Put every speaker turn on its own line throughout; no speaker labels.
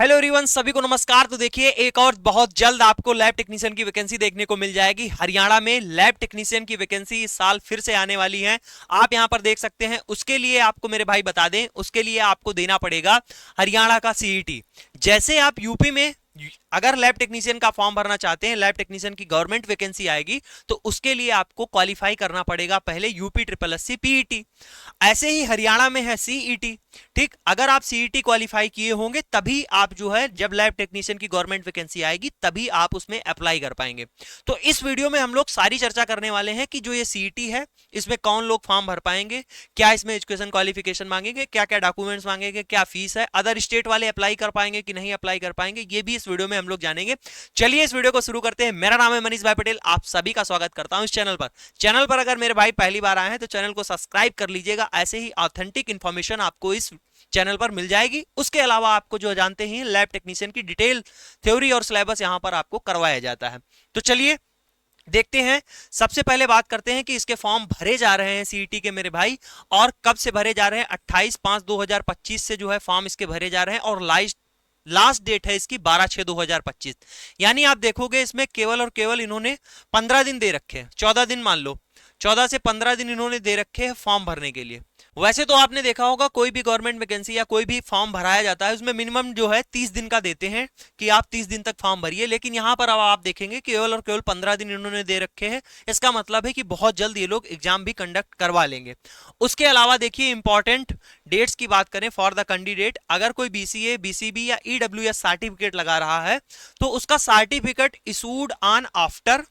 Hello everyone, सभी को नमस्कार। तो देखिए, एक और बहुत जल्द आपको लैब टेक्नीशियन की वैकेंसी देखने को मिल जाएगी। हरियाणा में लैब टेक्नीशियन की वैकेंसी इस साल फिर से आने वाली है। आप यहां पर देख सकते हैं। उसके लिए आपको मेरे भाई बता दें, उसके लिए आपको देना पड़ेगा हरियाणा का सीईटी। जैसे आप यूपी में अगर लैब टेक्नीशियन का फॉर्म भरना चाहते हैं, लैब टेक्नीशियन की गवर्नमेंट वैकेंसी आएगी, तो उसके लिए आपको क्वालिफाई करना पड़ेगा पहले UP triple S C PET. ऐसे ही हरियाणा में है सीईटी। ठीक, अगर आप सीईटी क्वालिफाई किए होंगे तभी आप जो है, जब लैब टेक्नीशियन की गवर्नमेंट वैकेंसी आएगी तभी आप उसमें अप्लाई कर पाएंगे। तो इस वीडियो में हम लोग सारी चर्चा करने वाले हैं कि जो ये सीईटी है, इसमें कौन लोग फॉर्म भर पाएंगे, क्या इसमें एजुकेशन क्वालिफिकेशन मांगेंगे, क्या क्या डॉक्यूमेंट्स मांगेंगे, क्या फीस है, अदर स्टेट वाले अप्लाई कर पाएंगे कि नहीं अप्लाई कर पाएंगे, ये भी इस वीडियो में हम लोग जानेंगे। चलिए इस वीडियो को शुरू करते हैं। मेरा नाम है मनीष भाई पटेल, आप सभी का स्वागत करता हूं इस चैनल पर अगर मेरे भाई पहली बार आए हैं तो चैनल को सब्सक्राइब कर लीजिएगा। ऐसे ही ऑथेंटिक इंफॉर्मेशन आपको इस चैनल पर मिल जाएगी। उसके अलावा आपको जो जानते हैं, लैब टेक्नीशियन की डिटेल थ्योरी और सिलेबस यहां पर आपको करवाया जाता है। तो चलिए देखते हैं। सबसे पहले बात करते हैं कि इसके फॉर्म भरे जा रहे हैं सीईटी के मेरे भाई, और कब से भरे जा रहे हैं। 28/5/2025 से जो है फॉर्म इसके भरे जा रहे हैं, और लास्ट डेट है इसकी 12/6/2025। यानी आप देखोगे इसमें केवल और केवल इन्होंने 15 दिन दे रखे हैं, 14 दिन मान लो, 14 से 15 दिन इन्होंने दे रखे हैं फॉर्म भरने के लिए। वैसे तो आपने देखा होगा, कोई भी गवर्नमेंट वैकेंसी या कोई भी फॉर्म भराया जाता है उसमें मिनिमम जो है 30 दिन का देते हैं कि आप 30 दिन तक फॉर्म भरिए, लेकिन यहां पर अब आप देखेंगे केवल और केवल 15 दिन इन्होंने दे रखे हैं। इसका मतलब है कि बहुत जल्द ये लोग एग्जाम भी कंडक्ट करवा लेंगे। उसके अलावा देखिए, इंपॉर्टेंट डेट्स की बात करें फॉर द कैंडिडेट, अगर कोई बीसीए, बीसीबी या ईडब्ल्यूएस सर्टिफिकेट लगा रहा है तो उसका सर्टिफिकेट इशूड ऑन आफ्टर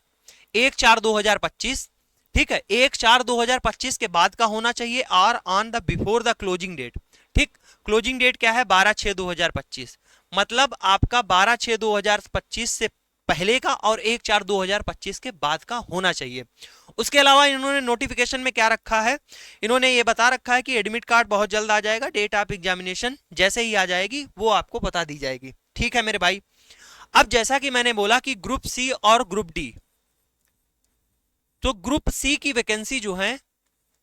1/4/2025। ठीक है, 1/4/2025 के बाद का होना चाहिए, और on the before the closing date. ठीक, क्लोजिंग डेट क्या है, 12/6/2025। मतलब आपका 12/6/2025 से पहले का और 1/4/2025 के बाद का होना चाहिए। उसके अलावा इन्होंने नोटिफिकेशन में क्या रखा है, इन्होंने ये बता रखा है कि एडमिट कार्ड बहुत जल्द आ जाएगा। डेट ऑफ एग्जामिनेशन जैसे ही आ जाएगी वो आपको बता दी जाएगी। ठीक है मेरे भाई। अब जैसा कि मैंने बोला कि ग्रुप सी और ग्रुप डी, तो ग्रुप सी की वैकेंसी जो है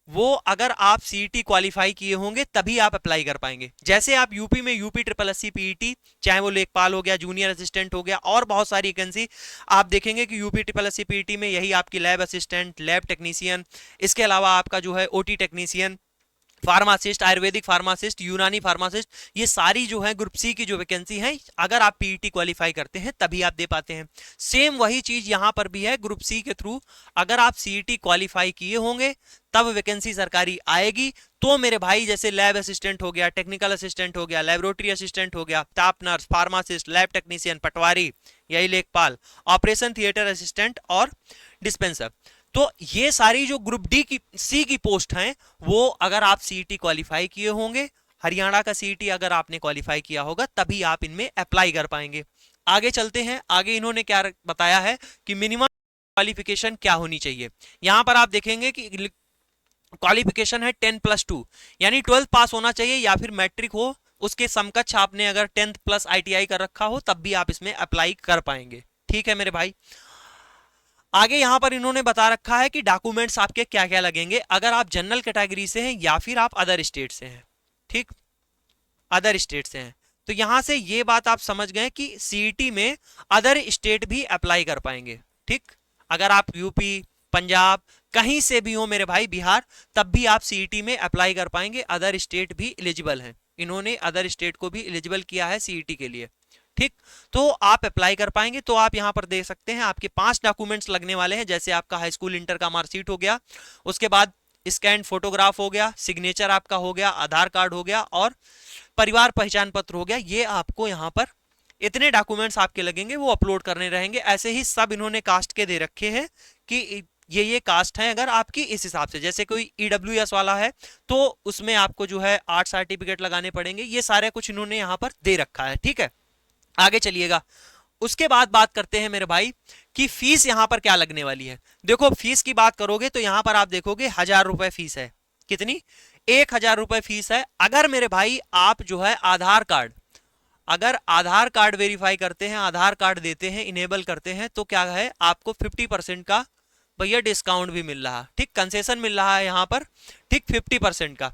वो अगर आप सीईटी क्वालिफाई किए होंगे तभी आप अप्लाई कर पाएंगे। जैसे आप यूपी में UP triple S C PET, चाहे वो लेखपाल हो गया, जूनियर असिस्टेंट हो गया, और बहुत सारी वैकेंसी आप देखेंगे कि UP triple S C PET में यही आपकी लैब असिस्टेंट, लैब टेक्नीशियन, इसके अलावा आपका जो है OT technician, pharmacist, Ayurvedic pharmacist, यूनानी फार्मासिस्ट, ये सारी जो है ग्रुप सी की जो वैकेंसी है, अगर आप पीईटी क्वालिफाई करते हैं तभी आप दे पाते हैं। सेम वही चीज यहां पर भी है। ग्रुप सी के थ्रू अगर आप सीईटी क्वालिफाई किए होंगे तब वैकेंसी सरकारी आएगी। तो मेरे भाई, जैसे लैब असिस्टेंट हो गया, टेक्निकल असिस्टेंट हो गया, लेबोरेटरी असिस्टेंट हो गया, staff nurse, pharmacist, lab technician, patwari, यही लेखपाल, ऑपरेशन थिएटर असिस्टेंट और डिस्पेंसर, तो ये सारी जो ग्रुप डी की सी की पोस्ट हैं, वो अगर आप सीईटी क्वालिफाई किए होंगे, हरियाणा का सीईटी अगर आपने क्वालिफाई किया होगा तभी आप इनमें अप्लाई कर पाएंगे। आगे चलते हैं। आगे इन्होंने क्या बताया है कि मिनिमम क्वालिफिकेशन क्या होनी चाहिए। यहां पर आप देखेंगे कि क्वालिफिकेशन है 10+2, यानी 12 पास होना चाहिए या फिर मैट्रिक हो, उसके समकक्ष आपने अगर 10th प्लस आईटीआई कर रखा हो तब भी आप इसमें अप्लाई कर पाएंगे। ठीक है मेरे भाई। आगे यहां पर इन्होंने बता रखा है कि डॉक्यूमेंट्स आपके क्या क्या लगेंगे अगर आप जनरल कैटेगरी से हैं या फिर आप अदर स्टेट से हैं। ठीक, अदर स्टेट से हैं तो यहां से ये बात आप समझ गए कि सीईटी में अदर स्टेट भी अप्लाई कर पाएंगे। ठीक, अगर आप यूपी, पंजाब, कहीं से भी हो मेरे भाई, बिहार, तब भी आप सीईटी में अप्लाई कर पाएंगे। अदर स्टेट भी एलिजिबल हैं, इन्होंने अदर स्टेट को भी एलिजिबल किया है सीईटी के लिए। ठीक, तो आप अप्लाई कर पाएंगे। तो आप यहां पर देख सकते हैं आपके 5 डॉक्यूमेंट्स लगने वाले हैं। जैसे आपका हाई स्कूल इंटर का मार्कशीट हो गया, उसके बाद स्कैन फोटोग्राफ हो गया, सिग्नेचर आपका हो गया, आधार कार्ड हो गया, और परिवार पहचान पत्र हो गया। ये आपको यहाँ पर इतने डॉक्यूमेंट्स आपके लगेंगे, वो अपलोड करने रहेंगे। ऐसे ही सब इन्होंने कास्ट के दे रखे हैं कि ये कास्ट है अगर आपकी, इस हिसाब से। जैसे कोई ईडब्ल्यूएस वाला है तो उसमें आपको जो है 8 सर्टिफिकेट लगाने पड़ेंगे। ये सारे कुछ इन्होंने यहाँ पर दे रखा है। ठीक है, आगे चलिएगा। उसके बाद बात करते हैं मेरे भाई कि फीस यहां पर क्या लगने वाली है। देखो, फीस की बात करोगे तो यहां पर आप देखोगे 1000 रुपए फीस है। कितनी? 1000 रुपए फीस है। अगर मेरे भाई आप जो है आधार कार्ड, अगर आधार कार्ड वेरीफाई करते हैं, आधार कार्ड देते हैं, इनेबल करते हैं, तो क्या है, आपको 50% का भैया डिस्काउंट भी मिल रहा है। ठीक, कंसेशन मिल रहा है यहां पर। ठीक, 50% का।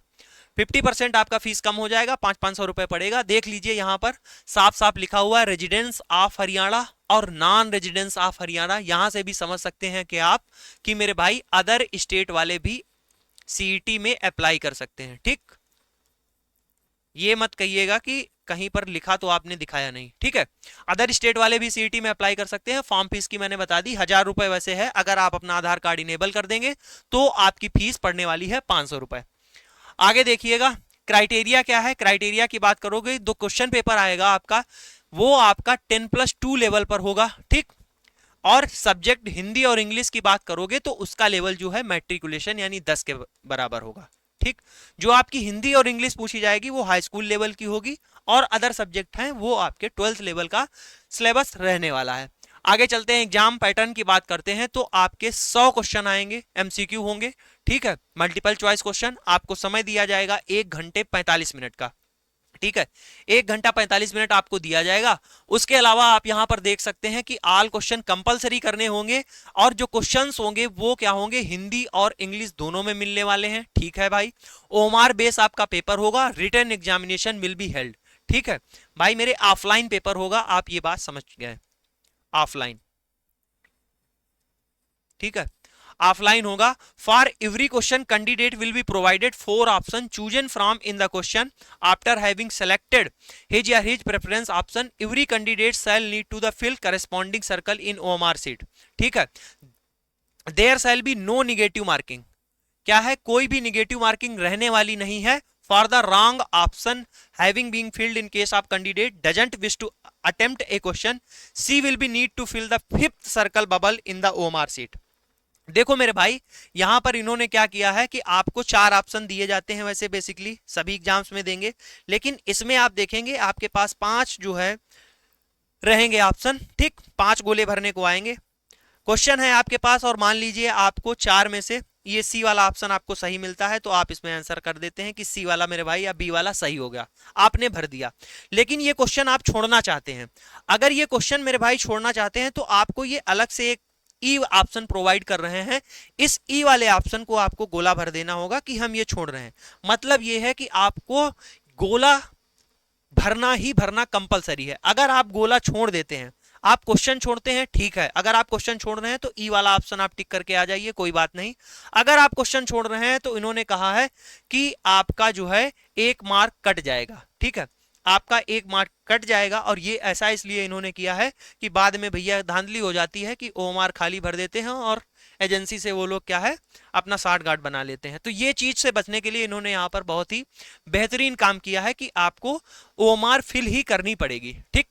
50% आपका फीस कम हो जाएगा, 500 रुपए पड़ेगा। देख लीजिए यहाँ पर साफ साफ लिखा हुआ है रेजिडेंस ऑफ हरियाणा और नॉन रेजिडेंस ऑफ हरियाणा। यहां से भी समझ सकते हैं कि आप कि मेरे भाई अदर स्टेट वाले भी सीईटी में अप्लाई कर सकते हैं। ठीक, ये मत कहिएगा कि कहीं पर लिखा तो आपने दिखाया नहीं। ठीक है, अदर स्टेट वाले भी सीईटी में अप्लाई कर सकते हैं। फॉर्म फीस की मैंने बता दी, 1000 रुपए वैसे है। अगर आप अपना आधार कार्ड इनेबल कर देंगे तो आपकी फीस पड़ने वाली है 500 रुपए। आगे देखिएगा क्राइटेरिया क्या है। क्राइटेरिया की बात करोगे, दो क्वेश्चन पेपर आएगा आपका, वो आपका 10+2 लेवल पर होगा। ठीक, और सब्जेक्ट हिंदी और इंग्लिश की बात करोगे तो उसका लेवल जो है मैट्रिकुलेशन यानी 10 के बराबर होगा। ठीक, जो आपकी हिंदी और इंग्लिश पूछी जाएगी वो हाई स्कूल लेवल की होगी, और अदर सब्जेक्ट हैं वो आपके 12th लेवल का सिलेबस रहने वाला है। आगे चलते हैं, एग्जाम पैटर्न की बात करते हैं तो आपके 100 क्वेश्चन आएंगे, एमसीक्यू होंगे। ठीक है, मल्टीपल चॉइस क्वेश्चन। आपको समय दिया जाएगा 1 घंटे 45 मिनट का। ठीक है, 1 घंटा 45 मिनट आपको दिया जाएगा। उसके अलावा आप यहां पर देख सकते हैं कि ऑल क्वेश्चन कंपलसरी करने होंगे, और जो क्वेश्चंस होंगे वो क्या होंगे, हिंदी और इंग्लिश दोनों में मिलने वाले हैं। ठीक है भाई, ओमार बेस आपका पेपर होगा, written examination will be held. ठीक है भाई, मेरे ऑफलाइन पेपर होगा, आप ये बात समझ गए, ऑफलाइन। ठीक है, ऑफलाइन होगा। For every question candidate will be provided 4 option chosen from in the question after having selected his या his preference option. Every candidate shall need to the fill corresponding circle in OMR sheet. ठीक है, there shall be no negative marking. क्या है, कोई भी negative marking रहने वाली नहीं है। For the wrong option having being filled in case of candidate doesn't wish to attempt a question, see will be need to fill the 5th circle bubble in the OMR sheet. देखो मेरे भाई, यहां पर इन्होंने क्या किया है कि आपको 4 ऑप्शन दिए जाते हैं, वैसे बेसिकली सभी एग्जाम्स में देंगे, लेकिन इसमें आप देखेंगे आपके पास 5 जो है रहेंगे ऑप्शन। ठीक, 5 गोले भरने को आएंगे। क्वेश्चन है आपके पास, और मान लीजिए आपको 4 में से ये सी वाला ऑप्शन आपको सही मिलता है, तो आप इसमें आंसर कर देते हैं कि सी वाला मेरे भाई या बी वाला सही हो गया, आपने भर दिया। लेकिन ये क्वेश्चन आप छोड़ना चाहते हैं। अगर ये क्वेश्चन मेरे भाई छोड़ना चाहते हैं तो आपको ये अलग से एक ई ऑप्शन प्रोवाइड कर रहे हैं। इस ई वाले ऑप्शन को आपको गोला भर देना होगा कि हम ये छोड़ रहे हैं। मतलब ये है कि आपको गोला भरना ही भरना कंपलसरी है। अगर आप गोला छोड़ देते हैं, आप क्वेश्चन छोड़ते हैं, ठीक है, अगर आप क्वेश्चन छोड़ रहे हैं तो ई वाला ऑप्शन आप टिक करके आ जाइए, कोई बात नहीं। अगर आप क्वेश्चन छोड़ रहे हैं तो इन्होंने कहा है कि आपका जो है 1 मार्क कट जाएगा। ठीक है, आपका 1 मार्क कट जाएगा, और ये ऐसा इसलिए इन्होंने किया है कि बाद में भैया धांधली हो जाती है कि ओएमआर खाली भर देते हैं और एजेंसी से वो लोग क्या है अपना साठ गांठ बना लेते हैं। तो ये चीज से बचने के लिए इन्होंने यहाँ पर बहुत ही बेहतरीन काम किया है कि आपको ओएमआर फिल ही करनी पड़ेगी। ठीक,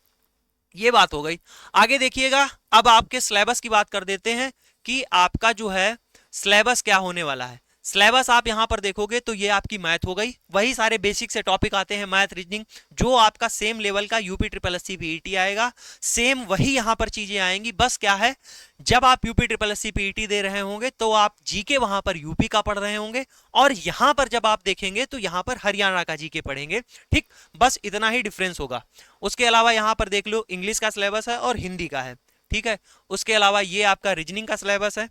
ये बात हो गई। आगे देखिएगा, अब आपके सिलेबस की बात कर देते हैं कि आपका जो है सिलेबस क्या होने वाला है। सिलेबस आप यहां पर देखोगे तो ये आपकी मैथ हो गई, वही सारे बेसिक से टॉपिक आते हैं, मैथ, रीजनिंग, जो आपका सेम लेवल का यूपी ट्रिपल एससी पीईटी आएगा, सेम वही यहां पर चीजें आएंगी। बस क्या है, जब आप यूपी ट्रिपल एससी पीईटी दे रहे होंगे तो आप जीके वहां पर यूपी का पढ़ रहे होंगे, और यहां पर जब आप देखेंगे तो यहां पर हरियाणा का जीके पढ़ेंगे। ठीक, बस इतना ही डिफरेंस होगा। उसके अलावा यहां पर देख लो, इंग्लिश का सिलेबस है और हिंदी का है। ठीक है, उसके अलावा ये आपका रीजनिंग का सिलेबस है,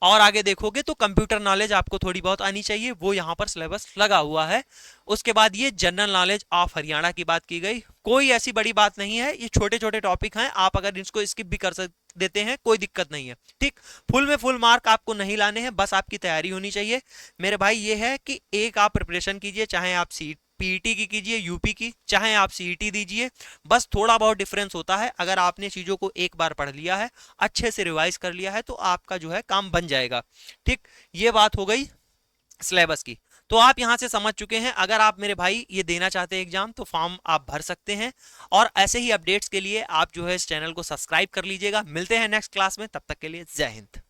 और आगे देखोगे तो कंप्यूटर नॉलेज आपको थोड़ी बहुत आनी चाहिए, वो यहां पर सिलेबस लगा हुआ है। उसके बाद ये जनरल नॉलेज ऑफ हरियाणा की बात की गई, कोई ऐसी बड़ी बात नहीं है, ये छोटे छोटे टॉपिक हैं, आप अगर इसको स्किप भी कर देते हैं कोई दिक्कत नहीं है। ठीक, फुल में फुल मार्क आपको नहीं लाने हैं, बस आपकी तैयारी होनी चाहिए मेरे भाई। ये है कि एक आप प्रिपरेशन कीजिए, चाहे आप पीईटी की कीजिए, यूपी की, चाहे आप सीईटी दीजिए, बस थोड़ा बहुत डिफरेंस होता है। अगर आपने चीजों को एक बार पढ़ लिया है, अच्छे से रिवाइज कर लिया है, तो आपका जो है काम बन जाएगा। ठीक, ये बात हो गई सिलेबस की। तो आप यहां से समझ चुके हैं, अगर आप मेरे भाई ये देना चाहते हैं एग्जाम तो फॉर्म आप भर सकते हैं, और ऐसे ही अपडेट्स के लिए आप जो है इस चैनल को सब्सक्राइब कर लीजिएगा। मिलते हैं नेक्स्ट क्लास में, तब तक के लिए जय हिंद।